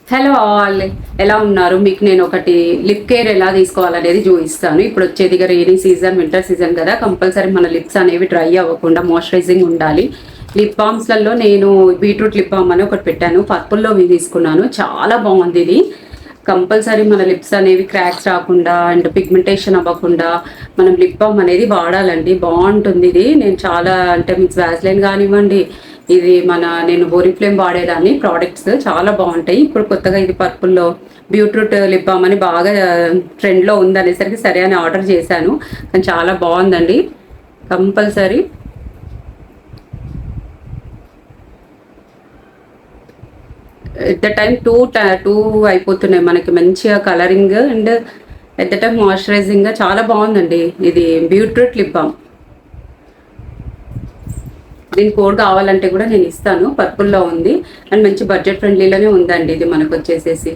Hello all, ఎలా ఉన్నారు? మీకు నేను ఒకటి లిప్ కేర్ ఎలా తీసుకోవాలనేది చూపిస్తాను. ఇప్పుడు వచ్చేది రెయినీ సీజన్, వింటర్ సీజన్ కదా, కంపల్సరీ మన లిప్స్ అనేవి డ్రై అవ్వకుండా మాయిశ్చరైజింగ్ ఉండాలి. లిప్ బామ్స్లలో నేను బీట్రూట్ లిప్ బామ్ అని ఒకటి పెట్టాను, పర్పుల్లో తీసుకున్నాను. చాలా బాగుంది ఇది. కంపల్సరీ మన లిప్స్ అనేవి క్రాక్స్ రాకుండా అండ్ పిగ్మెంటేషన్ అవ్వకుండా మనం లిప్ బామ్ అనేది వాడాలండి. బాగుంటుంది ఇది. నేను చాలా అంటే మీకు వ్యాస్లైన్ కానివ్వండి, ఇది నేను ఓరిఫ్లేమ్ వాడేదాన్ని. ప్రోడక్ట్స్ చాలా బాగుంటాయి. ఇప్పుడు కొత్తగా ఇది పర్పుల్లో బీట్రూట్ లిప్ బామ్ అని బాగా ట్రెండ్లో ఉందనేసరికి సరే అని ఆర్డర్ చేశాను. కానీ చాలా బాగుందండి. Compulsory at the time two అయిపోతున్నాయి మనకి. మంచిగా colouring and at the time moisturising చాలా బాగుందండి. ఇది బీట్రూట్ లిప్ బామ్. దీని కోడ్ కావాలంటే కూడా నేను ఇస్తాను. పర్పుల్లో ఉంది అండ్ మంచి బడ్జెట్ ఫ్రెండ్లీలోనే ఉందండి ఇది మనకు వచ్చేసేసి.